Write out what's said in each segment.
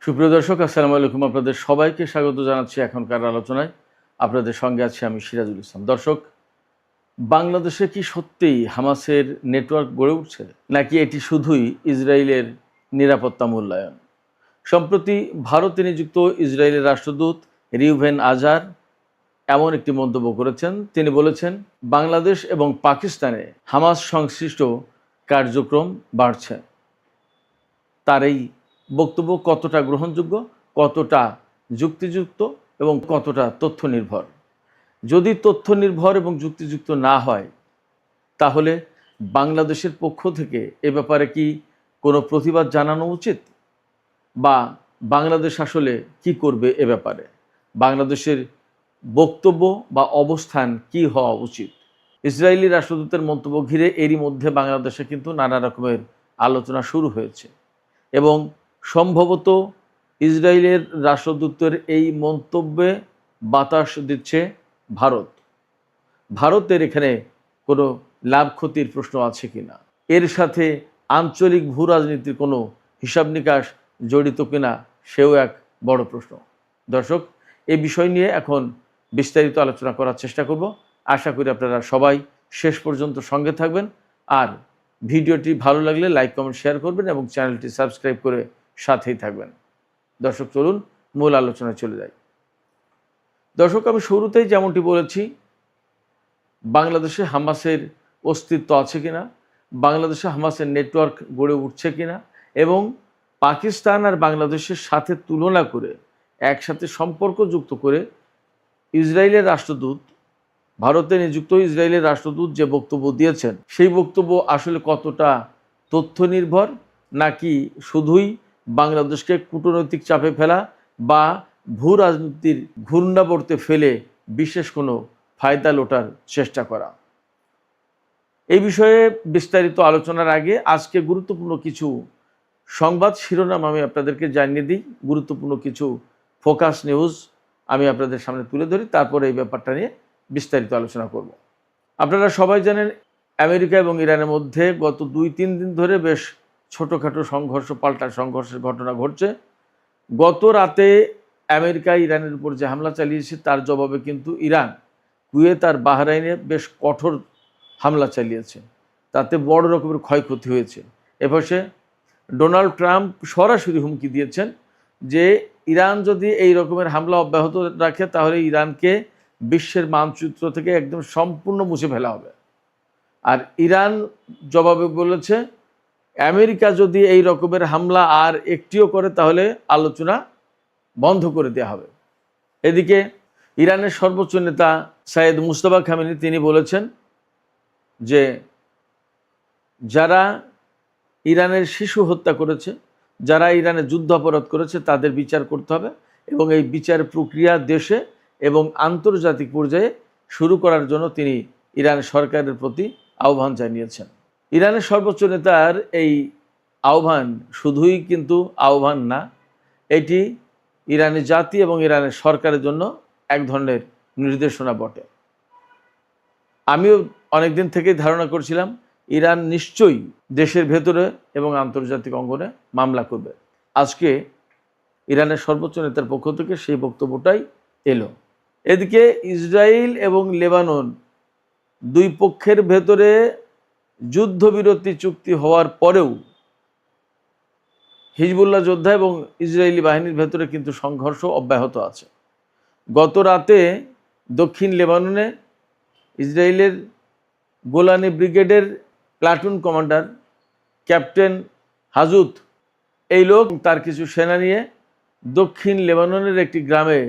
সুপ্রিয় দর্শক, আসসালামু আলাইকুম। আপনাদের সবাইকে স্বাগত জানাচ্ছি এখনকার আলোচনায়। আপনাদের সঙ্গে আছি আমি সিরাজুল ইসলাম। দর্শক, বাংলাদেশে কি সত্যিই হামাসের নেটওয়ার্ক গড়ে উঠছে, নাকি এটি শুধুই ইসরায়েলের নিরাপত্তা মূল্যায়ন? সম্প্রতি ভারতে নিযুক্ত ইসরায়েলের রাষ্ট্রদূত রিউভেন আজার এমন একটি মন্তব্য করেছেন। তিনি বলেছেন, বাংলাদেশ এবং পাকিস্তানে হামাস সংশ্লিষ্ট কার্যক্রম বাড়ছে। তার এই বক্তব্য কতটা গ্রহণযোগ্য, কতটা যুক্তিযুক্ত এবং কতটা তথ্য নির্ভর? যদি তথ্য নির্ভর এবং যুক্তিযুক্ত না হয়, তাহলে বাংলাদেশের পক্ষ থেকে এ ব্যাপারে কি কোনো প্রতিবাদ জানানো উচিত? বা বাংলাদেশ আসলে কি করবে এ ব্যাপারে? বাংলাদেশের বক্তব্য বা অবস্থান কি হওয়া উচিত? ইসরায়েলি রাষ্ট্রদূতের মন্তব্য ঘিরে এরই মধ্যে বাংলাদেশে কিন্তু নানা রকমের আলোচনা শুরু হয়েছে এবং সম্ভবত ইসরায়েলের রাষ্ট্রদূতের এই মন্তব্যে বাতাস দিচ্ছে ভারত। ভারতের এখানে কোনো লাভ ক্ষতির প্রশ্ন আছে কিনা, এর সাথে আঞ্চলিক ভূ রাজনীতির কোনো হিসাব নিকাশ জড়িত কিনা, সেও এক বড় প্রশ্ন। দর্শক, এই বিষয় নিয়ে এখন বিস্তারিত আলোচনা করার চেষ্টা করব। আশা করি আপনারা সবাই শেষ পর্যন্ত সঙ্গে থাকবেন। আর ভিডিওটি ভালো লাগলে লাইক, কমেন্ট, শেয়ার করবেন এবং চ্যানেলটি সাবস্ক্রাইব করে সাথেই থাকবেন। দর্শক, চলুন মূল আলোচনায় চলে যাই। দর্শক, আমি শুরুতেই যেমনটি বলেছি, বাংলাদেশে হামাসের অস্তিত্ব আছে কিনা, বাংলাদেশে হামাসের নেটওয়ার্ক গড়ে উঠছে কিনা এবং পাকিস্তান আর বাংলাদেশের সাথে তুলনা করে একসাথে সম্পর্ক যুক্ত করে ইসরায়েলের রাষ্ট্রদূত, ভারতে নিযুক্ত ইসরায়েলের রাষ্ট্রদূত যে বক্তব্য দিয়েছেন, সেই বক্তব্য আসলে কতটা তথ্য নির্ভর, নাকি শুধুই বাংলাদেশকে কূটনৈতিক চাপে ফেলা বা ভূ রাজনীতির ঘূর্ণাবর্তে ফেলে বিশেষ কোনো ফায়দা লোটার চেষ্টা করা? এই বিষয়ে বিস্তারিত আলোচনার আগে আজকে গুরুত্বপূর্ণ কিছু সংবাদ শিরোনাম আমি আপনাদেরকে জানিয়ে দিই। গুরুত্বপূর্ণ কিছু ফোকাস নিউজ আমি আপনাদের সামনে তুলে ধরি, তারপরে এই ব্যাপারটা নিয়ে বিস্তারিত আলোচনা করব। আপনারা সবাই জানেন, আমেরিকা এবং ইরানের মধ্যে গত 2-3 দিন ধরে বেশ ছোটোখাটো সংঘর্ষ, পাল্টা সংঘর্ষের ঘটনা ঘটছে। গত রাতে আমেরিকা ইরানের উপর যে হামলা চালিয়েছে, তার জবাবে কিন্তু ইরান কুয়েত আর বাহরাইনে বেশ কঠোর হামলা চালিয়েছে। তাতে বড় রকমের ক্ষয়ক্ষতি হয়েছে। এপাশে ডোনাল্ড ট্রাম্প সরাসরি হুমকি দিয়েছেন যে ইরান যদি এই রকমের হামলা অব্যাহত রাখে, তাহলে ইরানকে বিশ্বের মানচিত্র থেকে একদম সম্পূর্ণ মুছে ফেলা হবে। আর ইরান জবাবে বলেছে, আমেরিকা যদি এই রকমের হামলা আর একটিও করে, তাহলে আলোচনা বন্ধ করে দেওয়া হবে। এদিকে ইরানের সর্বোচ্চ নেতা সাইয়েদ মুজতবা খামেনি তিনি বলেছেন যে যারা ইরানের শিশু হত্যা করেছে, যারা ইরানে যুদ্ধ অপরাধ করেছে, তাদের বিচার করতে হবে এবং এই বিচার প্রক্রিয়া দেশে এবং আন্তর্জাতিক পর্যায়ে শুরু করার জন্য তিনি ইরান সরকারের প্রতি আহ্বান জানিয়েছেন। ইরানের সর্বোচ্চ নেতার এই আহ্বান শুধুই কিন্তু আহ্বান না, এটি ইরানের জাতি এবং ইরানের সরকারের জন্য এক ধরনের নির্দেশনা বটে। আমিও অনেকদিন থেকেই ধারণা করছিলাম ইরান নিশ্চয়ই দেশের ভেতরে এবং আন্তর্জাতিক অঙ্গনে মামলা করবে। আজকে ইরানের সর্বোচ্চ নেতার পক্ষ থেকে সেই বক্তব্যটাই এলো। এদিকে ইসরায়েল এবং লেবানন দুই পক্ষের ভেতরে যুদ্ধবিরতি চুক্তি হওয়ার পরেও হিজবুল্লাহ যোদ্ধা এবং ইসরায়েলি বাহিনীর ভেতরে কিন্তু সংঘর্ষ অব্যাহত আছে। গত রাতে দক্ষিণ লেবাননে ইসরায়েলের গোলানি ব্রিগেডের প্লাটুন কমান্ডার ক্যাপ্টেন হাজুত, এই লোক তার কিছু সেনা নিয়ে দক্ষিণ লেবাননের একটি গ্রামে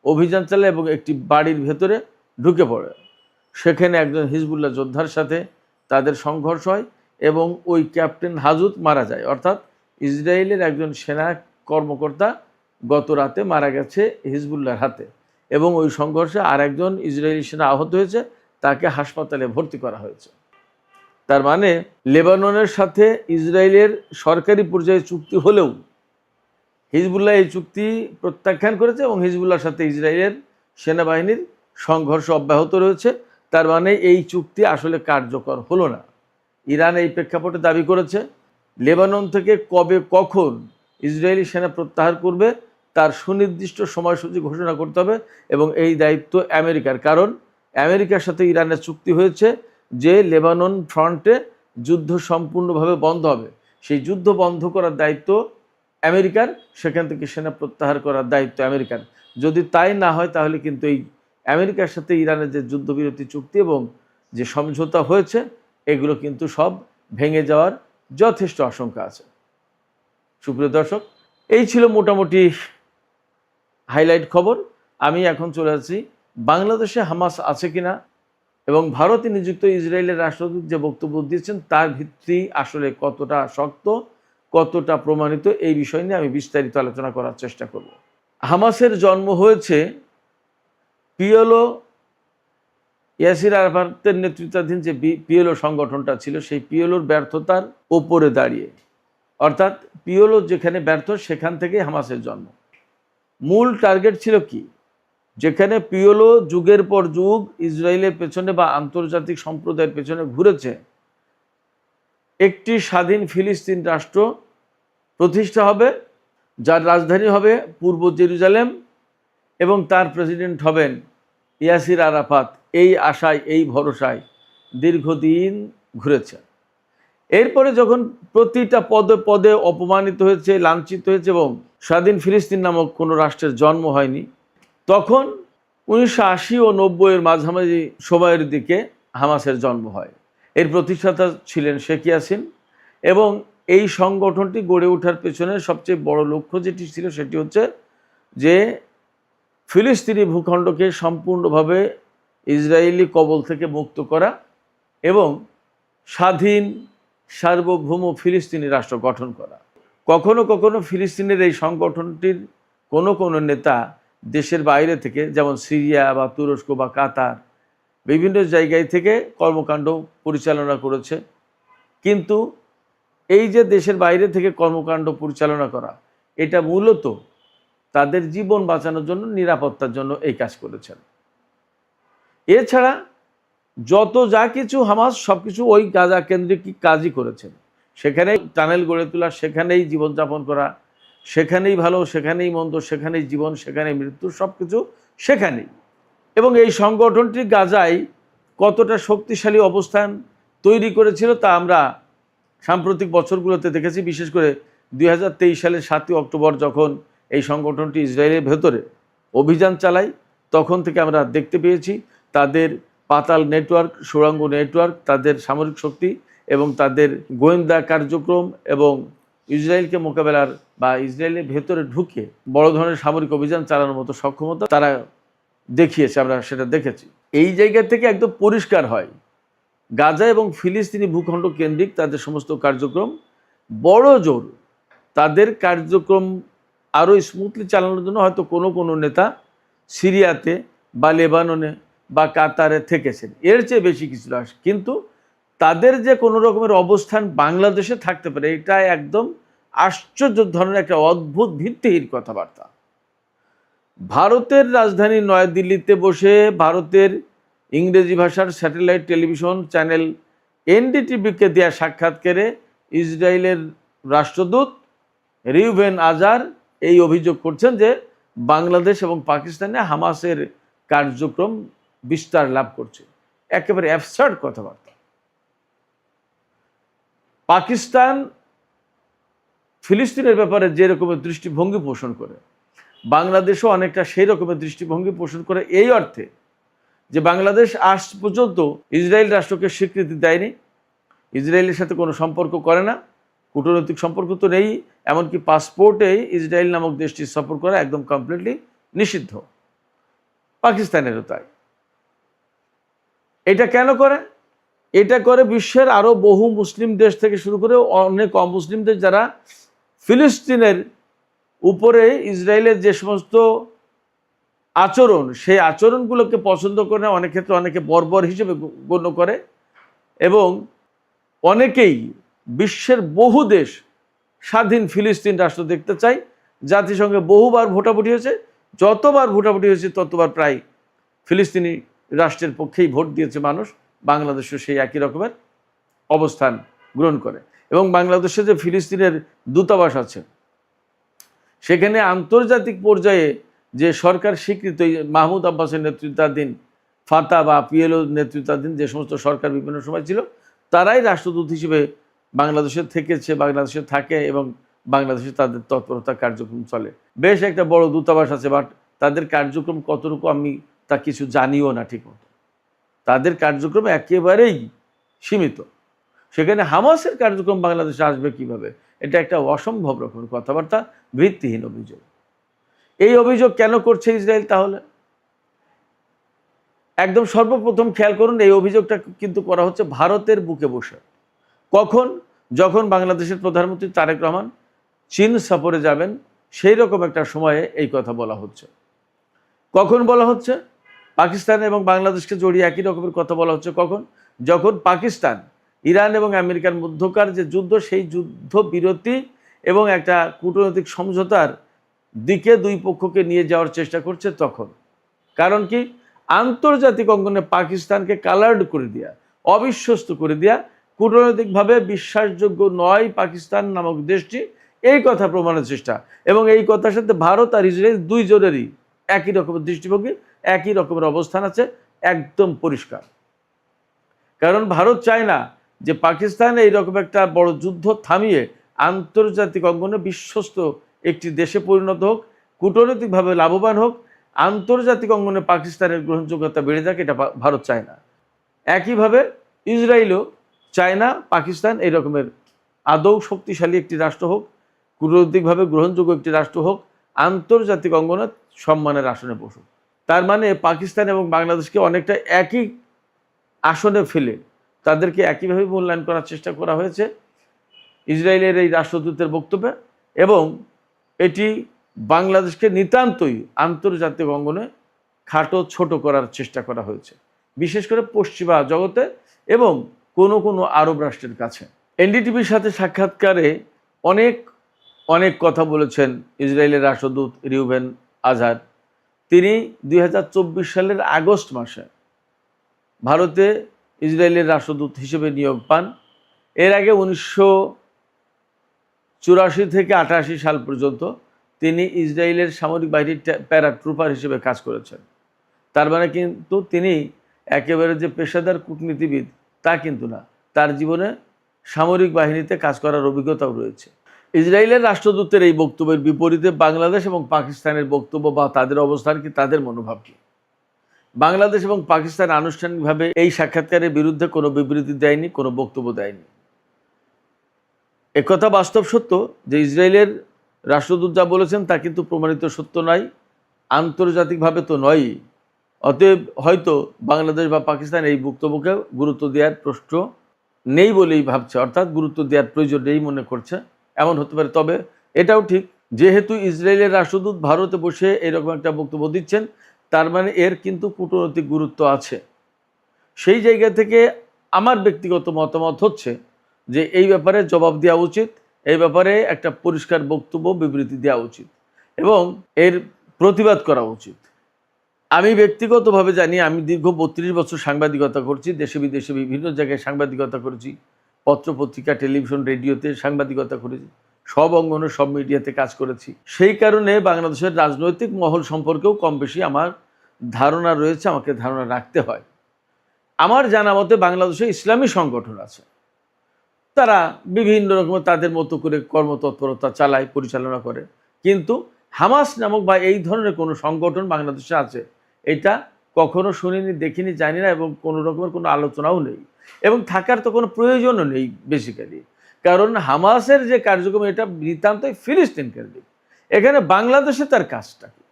অভিযান চালায় এবং একটি বাড়ির ভেতরে ঢুকে পড়ে। সেখানে একজন হিজবুল্লাহ যোদ্ধার সাথে তাদের সংঘর্ষ হয় এবং ওই ক্যাপ্টেন হাজুত মারা যায়। অর্থাৎ ইসরায়েলের একজন সেনা কর্মকর্তা গত রাতে মারা গেছে হিজবুল্লাহর হাতে এবং ওই সংঘর্ষে আর একজন ইসরায়েলি সেনা আহত হয়েছে, তাকে হাসপাতালে ভর্তি করা হয়েছে। তার মানে লেবাননের সাথে ইসরায়েলের সরকারি পর্যায়ে চুক্তি হলেও হিজবুল্লাহ এই চুক্তি প্রত্যাখ্যান করেছে এবং হিজবুল্লাহর সাথে ইসরায়েলের সেনাবাহিনীর সংঘর্ষ অব্যাহত রয়েছে। তার মানে এই চুক্তি আসলে কার্যকর হলো না। ইরান এই প্রেক্ষাপটে দাবি করেছে, লেবানন থেকে কবে কখন ইসরায়েলি সেনা প্রত্যাহার করবে তার সুনির্দিষ্ট সময়সূচি ঘোষণা করতে হবে, এবং এই দায়িত্ব আমেরিকার। কারণ আমেরিকার সাথে ইরানের চুক্তি হয়েছে যে লেবানন ফ্রন্টে যুদ্ধ সম্পূর্ণভাবে বন্ধ হবে। সেই যুদ্ধ বন্ধ করার দায়িত্ব আমেরিকার, সেখান থেকে সেনা প্রত্যাহার করার দায়িত্ব আমেরিকার। যদি তাই না হয় তাহলে কিন্তু এই আমেরিকার সাথে ইরানের যে যুদ্ধবিরতি চুক্তি এবং যে সমঝোতা হয়েছে এগুলো কিন্তু সব ভেঙে যাওয়ার যথেষ্ট আশঙ্কা আছে। সুপ্রিয় দর্শক, এই ছিল মোটামুটি হাইলাইট খবর। আমি এখন চলে আসছি বাংলাদেশে হামাস আছে কিনা এবং ভারতে নিযুক্ত ইসরায়েলের রাষ্ট্রদূত যে বক্তব্য দিয়েছেন তার ভিত্তি আসলে কতটা শক্ত, কতটা প্রমাণিত, এই বিষয় নিয়ে আমি বিস্তারিত আলোচনা করার চেষ্টা করব। হামাসের জন্ম হয়েছে পিএলও, ইয়াসির আরাফাতের নেতৃত্বাধীন যে পিএলও সংগঠনটা ছিল সেই পিএলওর ব্যর্থতার ওপরে দাঁড়িয়ে, অর্থাৎ পিএলও যেখানে ব্যর্থ সেখান থেকেই হামাসের জন্ম। মূল টার্গেট ছিল কি? যেখানে পিএলও যুগের পর যুগ ইসরায়েলের পেছনে বা আন্তর্জাতিক সম্প্রদায়ের পেছনে ঘুরেছে, একটি স্বাধীন ফিলিস্তিন রাষ্ট্র প্রতিষ্ঠা হবে, যার রাজধানী হবে পূর্ব জেরুজালেম এবং তার প্রেসিডেন্ট হবেন ইয়াসির আরাফাত। এই আশায়, এই ভরসায় দীর্ঘদিন ঘুরেছে। এরপরে যখন প্রতিটা পদে পদে অপমানিত হয়েছে, লাঞ্ছিত হয়েছে এবং স্বাধীন ফিলিস্তিন নামক কোনো রাষ্ট্রের জন্ম হয়নি, তখন 1980 ও 90-এর মাঝামাঝি সময়ের দিকে হামাসের জন্ম হয়। এর প্রতিষ্ঠাতা ছিলেন শেখ ইয়াসিন এবং এই সংগঠনটি গড়ে ওঠার পেছনে সবচেয়ে বড় লক্ষ্য যেটি ছিল সেটি হচ্ছে যে ফিলিস্তিনি ভূখণ্ডকে সম্পূর্ণভাবে ইসরায়েলি কবল থেকে মুক্ত করা এবং স্বাধীন সার্বভৌম ফিলিস্তিনি রাষ্ট্র গঠন করা। কখনো কখনো ফিলিস্তিনের এই সংগঠনটির কোনো নেতা দেশের বাইরে থেকে, যেমন সিরিয়া বা তুরস্ক বা কাতার, বিভিন্ন জায়গায় থেকে কর্মকাণ্ড পরিচালনা করেছে। কিন্তু এই যে দেশের বাইরে থেকে কর্মকাণ্ড পরিচালনা করা, এটা মূলত তাদের জীবন বাঁচানোর জন্য, নিরাপত্তার জন্য এই কাজ করেছেন। এছাড়া যত যা কিছু হামাস সব কিছু ওই গাজা কেন্দ্রিক কাজই করেছেন। সেখানেই টানেল গড়ে তোলা, সেখানেই জীবনযাপন করা, সেখানেই ভালো, সেখানেই মন্দ, সেখানেই জীবন, সেখানেই মৃত্যু, সব কিছু সেখানেই। এবং এই সংগঠনটি গাজায় কতটা শক্তিশালী অবস্থান তৈরি করেছিল তা আমরা সাম্প্রতিক বছরগুলোতে দেখেছি। বিশেষ করে 2023 সালের 7ই অক্টোবর যখন এই সংগঠনটি ইসরায়েলের ভেতরে অভিযান চালায়, তখন থেকে আমরা দেখতে পেয়েছি তাদের পাতাল নেটওয়ার্ক, সুড়ঙ্গ নেটওয়ার্ক, তাদের সামরিক শক্তি এবং তাদের গোয়েন্দা কার্যক্রম এবং ইসরায়েলকে মোকাবেলার বা ইসরায়েলের ভেতরে ঢুকে বড় ধরনের সামরিক অভিযান চালানোর মতো সক্ষমতা তারা দেখিয়েছে, আমরা সেটা দেখেছি। এই জায়গা থেকে একদম পরিষ্কার হয় গাজা এবং ফিলিস্তিনি ভূখণ্ড কেন্দ্রিক তাদের সমস্ত কার্যক্রম বড় জোর, তাদের কার্যক্রম আরও স্মুথলি চালানোর জন্য হয়তো কোনো নেতা সিরিয়াতে বা লেবাননে বা কাতারে থেকেছেন, এর চেয়ে বেশি কিছু আসে। কিন্তু তাদের যে কোনো রকমের অবস্থান বাংলাদেশে থাকতে পারে, এটা একদম আশ্চর্য ধরনের একটা অদ্ভুত ভিত্তিহীন কথাবার্তা। ভারতের রাজধানী নয়াদিল্লিতে বসে ভারতের ইংরেজি ভাষার স্যাটেলাইট টেলিভিশন চ্যানেল এনডিটিভিকে দেওয়া সাক্ষাৎকারে ইসরায়েলের রাষ্ট্রদূত রিউভেন আজার এই অভিযোগ করছেন যে বাংলাদেশ এবং পাকিস্তানে হামাসের কার্যক্রম বিস্তার লাভ করছে। একেবারে অ্যাবসার্ড কথাবার্তা। পাকিস্তান ফিলিস্তিনের ব্যাপারে যে রকমের দৃষ্টিভঙ্গি পোষণ করে, বাংলাদেশও অনেকটা সেই রকমের দৃষ্টিভঙ্গি পোষণ করে, এই অর্থে যে বাংলাদেশ আজ পর্যন্ত ইসরায়েল রাষ্ট্রকে স্বীকৃতি দেয়নি, ইসরায়েলের সাথে কোনো সম্পর্ক করে না, কূটনৈতিক সম্পর্ক তো নেই, এমনকি পাসপোর্টেই ইসরায়েল নামক দেশটি সফর করা একদম কমপ্লিটলি নিষিদ্ধ। পাকিস্তানেরও তাই। এটা কেন করে? এটা করে বিশ্বের আরও বহু মুসলিম দেশ থেকে শুরু করে অনেক অমুসলিম দেশ, যারা ফিলিস্তিনের উপরে ইসরায়েলের যে সমস্ত আচরণ, সেই আচরণগুলোকে পছন্দ করে না, অনেক ক্ষেত্রে অনেকে বর্বর হিসেবে গণ্য করে। এবং অনেকেই বিশ্বের বহু দেশ স্বাধীন ফিলিস্তিন রাষ্ট্র দেখতে চায়। জাতিসংঘে বহুবার ভোটাভুটি হয়েছে, যতবার ভোটাভুটি হয়েছে ততবার প্রায় ফিলিস্তিনি রাষ্ট্রের পক্ষেই ভোট দিয়েছে মানুষ। বাংলাদেশও সেই একই রকমের অবস্থান গ্রহণ করে। এবং বাংলাদেশে যে ফিলিস্তিনের দূতাবাস আছে, সেখানে আন্তর্জাতিক পর্যায়ে যে সরকার স্বীকৃত মাহমুদ আব্বাসের নেতৃত্বাধীন ফাতা বা পিএলও নেতৃত্বাধীন যে সমস্ত সরকার বিভিন্ন সময় ছিল, তারাই রাষ্ট্রদূত হিসেবে বাংলাদেশে থেকেছে, বাংলাদেশে থাকে এবং বাংলাদেশে তাদের তৎপরতা কার্যক্রম চলে। বেশ একটা বড় দূতাবাস আছে, বাট তাদের কার্যক্রম কতটুকু আমি তা কিছু জানিও না ঠিক মতো। তাদের কার্যক্রম একেবারেই সীমিত। সেখানে হামাসের কার্যক্রম বাংলাদেশে আসবে কিভাবে? এটা একটা অসম্ভব রকমের কথাবার্তা, ভিত্তিহীন অভিযোগ। এই অভিযোগ কেন করছে ইসরায়েল তাহলে? একদম সর্বপ্রথম খেয়াল করুন, এই অভিযোগটা কিন্তু করা হচ্ছে ভারতের বুকে বসে। কখন? যখন বাংলাদেশের প্রধানমন্ত্রী তারেক রহমান চীন সফরে যাবেন, সেই রকম একটা সময়ে এই কথা বলা হচ্ছে। কখন বলা হচ্ছে? পাকিস্তান এবং বাংলাদেশকে জড়িয়ে একই রকমের কথা বলা হচ্ছে। কখন? যখন পাকিস্তান ইরান এবং আমেরিকার মধ্যকার যে যুদ্ধ, সেই যুদ্ধ বিরতি এবং একটা কূটনৈতিক সমঝোতার দিকে দুই পক্ষকে নিয়ে যাওয়ার চেষ্টা করছে তখন। কারণ কি? আন্তর্জাতিক অঙ্গনে পাকিস্তানকে কালার্ড করে দেওয়া, অবিশ্বস্ত করে দেওয়া, কূটনৈতিকভাবে বিশ্বাসযোগ্য নয় পাকিস্তান নামক দেশটি, এই কথা প্রমাণের চেষ্টা। এবং এই কথার সাথে ভারত আর ইসরায়েল দুইজনেরই একই রকমের দৃষ্টিভঙ্গি, একই রকমের অবস্থান আছে, একদম পরিষ্কার। কারণ ভারত চায় না যে পাকিস্তান এইরকম একটা বড় যুদ্ধ থামিয়ে আন্তর্জাতিক অঙ্গনে বিশ্বস্ত একটি দেশে পরিণত হোক, কূটনৈতিকভাবে লাভবান হোক, আন্তর্জাতিক অঙ্গনে পাকিস্তানের গ্রহণযোগ্যতা বেড়ে যাক, এটা ভারত চায় না। একইভাবে ইসরায়েলও চায় না পাকিস্তান এই রকমের আদৌ শক্তিশালী একটি রাষ্ট্র হোক, কূটনৈতিকভাবে গ্রহণযোগ্য একটি রাষ্ট্র হোক, আন্তর্জাতিক অঙ্গনে সম্মানের আসনে বসুক। তার মানে পাকিস্তান এবং বাংলাদেশকে অনেকটা একই আসনে ফেলে তাদেরকে একইভাবে মূল্যায়ন করার চেষ্টা করা হয়েছে ইসরায়েলের এই রাষ্ট্রদূতের বক্তব্যে, এবং এটি বাংলাদেশকে নিতান্তই আন্তর্জাতিক অঙ্গনে খাটো ছোট করার চেষ্টা করা হয়েছে, বিশেষ করে পশ্চিমা জগতে এবং কোনো কোনো আরব রাষ্ট্রের কাছে। এনডিটিভির সাথে সাক্ষাৎকারে অনেক কথা বলেছেন ইসরায়েলের রাষ্ট্রদূত রিউভেন আজহার। তিনি 2024 সালের আগস্ট মাসে ভারতে ইসরায়েলের রাষ্ট্রদূত হিসেবে নিয়োগ পান। এর আগে 1984 থেকে 88 সাল পর্যন্ত তিনি ইসরায়েলের সামরিক বাহিনীর প্যারাট্রুপার হিসেবে কাজ করেছেন। তার মানে কিন্তু তিনি একেবারে যে পেশাদার কূটনীতিবিদ তা কিন্তু না, তার জীবনে সামরিক বাহিনীতে কাজ করার অভিজ্ঞতাও রয়েছে। ইসরায়েলের রাষ্ট্রদূতের এই বক্তব্যের বিপরীতে বাংলাদেশ এবং পাকিস্তানের বক্তব্য বা তাদের অবস্থান কি, তাদের মনোভাব কি? বাংলাদেশ এবং পাকিস্তান আনুষ্ঠানিকভাবে এই সাক্ষাৎকারের বিরুদ্ধে কোনো বিবৃতি দেয়নি, কোনো বক্তব্য দেয়নি। একথা বাস্তব সত্য যে ইসরায়েলের রাষ্ট্রদূত যা বলেছেন তা কিন্তু প্রমাণিত সত্য নয়, আন্তর্জাতিকভাবে তো নয়ই। অতএব হয়তো বাংলাদেশ বা পাকিস্তান এই বক্তব্যকে গুরুত্ব দেওয়ার প্রশ্ন নেই বলেই ভাবছে, অর্থাৎ গুরুত্ব দেওয়ার প্রয়োজন নেই মনে করছে, এমন হতে পারে। তবে এটাও ঠিক, যেহেতু ইসরায়েলের রাষ্ট্রদূত ভারতে বসে এরকম একটা বক্তব্য দিচ্ছেন, তার মানে এর কিন্তু কূটনৈতিক গুরুত্ব আছে। সেই জায়গা থেকে আমার ব্যক্তিগত মতামত হচ্ছে যে এই ব্যাপারে জবাব দেওয়া উচিত, এই ব্যাপারে একটা পরিষ্কার বক্তব্য বিবৃতি দেওয়া উচিত এবং এর প্রতিবাদ করা উচিত। আমি ব্যক্তিগতভাবে জানি, আমি দীর্ঘ 32 বছর সাংবাদিকতা করছি, দেশে বিদেশে বিভিন্ন জায়গায় সাংবাদিকতা করেছি, পত্রপত্রিকা, টেলিভিশন, রেডিওতে সাংবাদিকতা করেছি, সব অঙ্গনে সব মিডিয়াতে কাজ করেছি। সেই কারণে বাংলাদেশের রাজনৈতিক মহল সম্পর্কেও কম বেশি আমার ধারণা রয়েছে, আমাকে ধারণা রাখতে হয়। আমার জানা মতে বাংলাদেশে ইসলামী সংগঠন আছে, তারা বিভিন্ন রকমের তাদের মতো করে কর্মতৎপরতা চালায়, পরিচালনা করে, কিন্তু হামাস নামক বা এই ধরনের কোনো সংগঠন বাংলাদেশে আছে এটা কখনো শুনিনি, দেখিনি, জানি না, এবং কোনো রকমের কোনো আলোচনাও নেই এবং থাকার তো কোনো প্রয়োজনও নেই বেসিক্যালি। কারণ হামাসের যে কার্যক্রম এটা নিতান্তই ফিলিস্তিন কেন্দ্রিক, এখানে বাংলাদেশে তার কাজটা কি,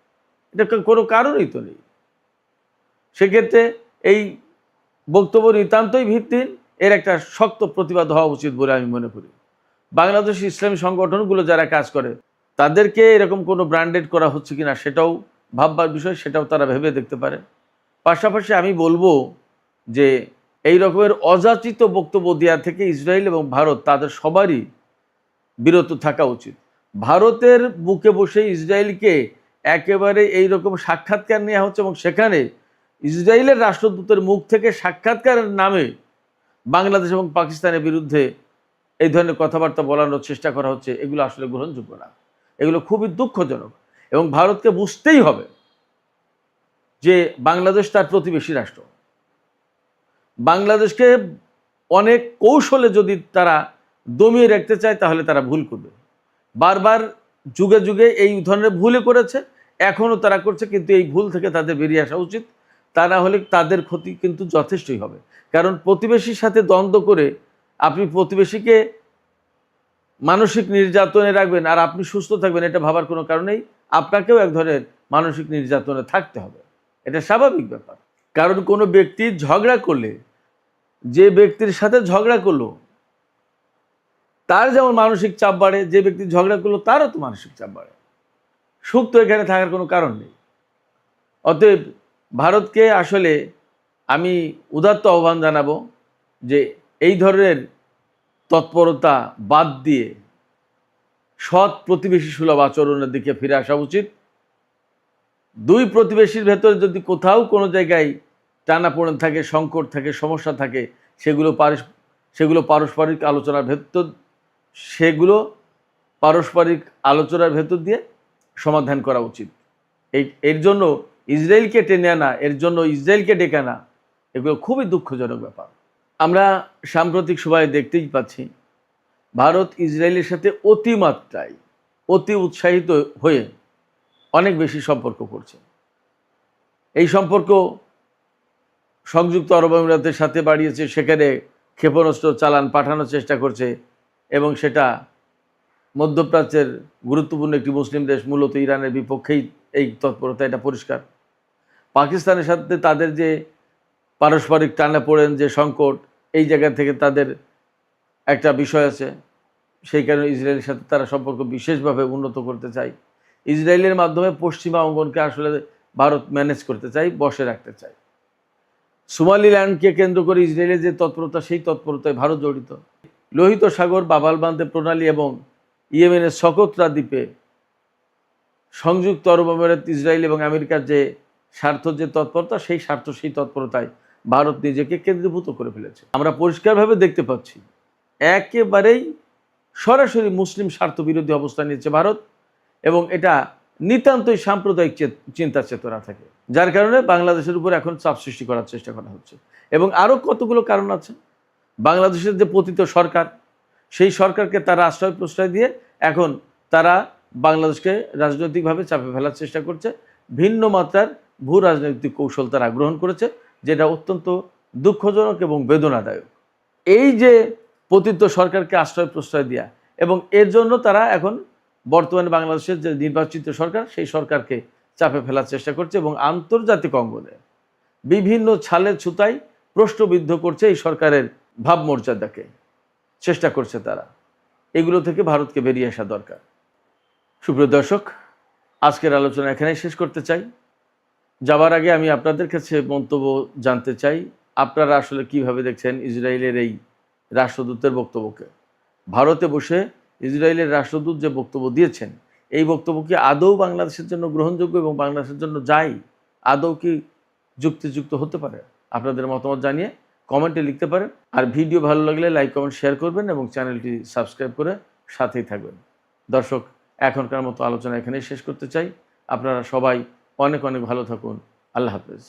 এটা কোনো কারণই তো নেই। সেক্ষেত্রে এই বক্তব্য নিতান্তই ভিত্তিহীন, এর একটা শক্ত প্রতিবাদ হওয়া উচিত বলে আমি মনে করি। বাংলাদেশ ইসলামী সংগঠনগুলো যারা কাজ করে তাদেরকে এরকম কোনো ব্র্যান্ডেড করা হচ্ছে কিনা সেটাও ভাববার বিষয়, সেটাও তারা ভেবে দেখতে পারে। পাশাপাশি আমি বলবো যে এই রকমের অযাচিত বক্তব্য দেওয়া থেকে ইসরায়েল এবং ভারত তাদের সবারই বিরত থাকা উচিত। ভারতের বুকে বসে ইসরায়েলকে একেবারে এই রকম সাক্ষাৎকার নেওয়া হচ্ছে এবং সেখানে ইসরায়েলের রাষ্ট্রদূতের মুখ থেকে সাক্ষাৎকারের নামে বাংলাদেশ এবং পাকিস্তানের বিরুদ্ধে এই ধরনের কথাবার্তা বলানোর চেষ্টা করা হচ্ছে, এগুলো আসলে গ্রহণযোগ্য না। এগুলো খুবই দুঃখজনক এবং ভারতকে বুঝতেই হবে যে বাংলাদেশ তার প্রতিবেশী রাষ্ট্র। বাংলাদেশকে অনেক কৌশলে যদি তারা দমিয়ে রাখতে চায় তাহলে তারা ভুল করবে। বারবার যুগে যুগে এই ধরনের ভুলে করেছে, এখনও তারা করছে, কিন্তু এই ভুল থেকে তাদের বেরিয়ে আসা উচিত। তা না হলে তাদের ক্ষতি কিন্তু যথেষ্টই হবে। কারণ প্রতিবেশীর সাথে দ্বন্দ্ব করে আপনি প্রতিবেশীকে মানসিক নির্যাতনে রাখবেন আর আপনি সুস্থ থাকবেন, এটা ভাবার কোনো কারণেই আপনাকেও এক ধরনের মানসিক নির্যাতনে থাকতে হবে। এটা স্বাভাবিক ব্যাপার। কারণ কোনো ব্যক্তি ঝগড়া করলে, যে ব্যক্তির সাথে ঝগড়া করলো তার যেমন মানসিক চাপ বাড়ে, যে ব্যক্তি ঝগড়া করলো তারও তো মানসিক চাপ বাড়ে। সুখ তো এখানে থাকার কোনো কারণ নেই। অতএব ভারতকে আসলে আমি উদাত্ত আহ্বান জানাবো যে এই ধরনের তৎপরতা বাদ দিয়ে সৎ প্রতিবেশী সুলভ আচরণের দিকে ফিরে আসা উচিত। দুই প্রতিবেশীর ভেতরে যদি কোথাও কোনো জায়গায় টানাপোড়েন থাকে, সংকট থাকে, সমস্যা থাকে, সেগুলো পারস্পরিক আলোচনার ভেতর দিয়ে সমাধান করা উচিত। এর জন্য ইসরায়েলকে টেনে আনা, এর জন্য ইসরায়েলকে ডেকে আনা, এগুলো খুবই দুঃখজনক ব্যাপার। আমরা সাম্প্রতিক সময়ে দেখতেই পাচ্ছি ভারত ইসরায়েলের সাথে অতিমাত্রায় অতি উৎসাহিত হয়ে অনেক বেশি সম্পর্ক করছে। এই সম্পর্ক সংযুক্ত আরব আমিরাতের সাথে বাড়িয়েছে, সেখানে ক্ষেপণাস্ত্র চালান পাঠানোর চেষ্টা করছে এবং সেটা মধ্যপ্রাচ্যের গুরুত্বপূর্ণ একটি মুসলিম দেশ, মূলত ইরানের বিপক্ষেই এই তৎপরতা, এটা পরিষ্কার। পাকিস্তানের সাথে তাদের যে পারস্পরিক টানাপোড়েন, যে সংকট, এই জায়গা থেকে তাদের একটা বিষয় আছে, সেই কারণে ইসরায়েলের সাথে তারা সম্পর্ক বিশেষভাবে উন্নত করতে চায়। ইসরায়েলের মাধ্যমে পশ্চিমা অঙ্গনকে আসলে ভারত ম্যানেজ করতে চায়, বসে রাখতে চায়। সোমালিল্যান্ডকে কেন্দ্র করে ইসরায়েলের যে তৎপরতা, সেই তৎপরতায় ভারত জড়িত। লোহিত সাগর, বাবাল বান্দে প্রণালী এবং ইয়েমেনের সকোত্রা দ্বীপে সংযুক্ত আরব আমিরাত, ইসরায়েল এবং আমেরিকার যে স্বার্থ, যে তৎপরতা, সেই স্বার্থ, সেই তৎপরতায় ভারত নিজেকে কেন্দ্রীভূত করে ফেলেছে। আমরা পরিষ্কারভাবে দেখতে পাচ্ছি একেবারেই সরাসরি মুসলিম স্বার্থ বিরোধী অবস্থান নিচ্ছে ভারত, এবং এটা নিতান্তই সাম্প্রদায়িক চিন্তা চেতনা থাকে, যার কারণে বাংলাদেশের উপর এখন চাপ সৃষ্টি করার চেষ্টা করা হচ্ছে। এবং আরও কতগুলো কারণ আছে। বাংলাদেশের যে পতিত সরকার, সেই সরকারকে তারা আশ্রয় প্রশ্রয় দিয়ে এখন তারা বাংলাদেশকে রাজনৈতিকভাবে চাপে ফেলার চেষ্টা করছে। ভিন্ন মাত্রার ভূ রাজনৈতিক কৌশল তারা গ্রহণ করেছে, যেটা অত্যন্ত দুঃখজনক এবং বেদনাদায়ক। এই যে পতিত সরকারকে আশ্রয় প্রশ্রয় দেওয়া, এবং এর জন্য তারা এখন বর্তমানে বাংলাদেশের যে নির্বাচিত সরকার, সেই সরকারকে চাপে ফেলার চেষ্টা করছে এবং আন্তর্জাতিক অঙ্গনে বিভিন্ন ছালে ছুতায় প্রশ্নবিদ্ধ করছে এই সরকারের ভাবমর্যাদাকে, চেষ্টা করছে তারা। এগুলো থেকে ভারতকে বেরিয়ে আসা দরকার। সুপ্রিয় দর্শক, আজকের আলোচনা এখানেই শেষ করতে চাই। যাবার আগে আমি আপনাদের কাছে মন্তব্য জানতে চাই, আপনারা আসলে কিভাবে দেখছেন ইসরায়েলের এই রাষ্ট্রদূতের বক্তব্যকে? ভারতে বসে ইসরায়েলের রাষ্ট্রদূত যে বক্তব্য দিয়েছেন, এই বক্তব্য কি আদৌ বাংলাদেশের জন্য গ্রহণযোগ্য এবং বাংলাদেশের জন্য যায়? আদৌ কি যুক্তিযুক্ত হতে পারে? আপনাদের মতামত জানিয়ে কমেন্টে লিখতে পারেন। আর ভিডিও ভালো লাগলে লাইক, কমেন্ট, শেয়ার করবেন এবং চ্যানেলটি সাবস্ক্রাইব করে সাথেই থাকবেন। দর্শক, এখনকার মতো আলোচনা এখানেই শেষ করতে চাই। আপনারা সবাই অনেক অনেক ভালো থাকুন। আল্লাহ হাফেজ।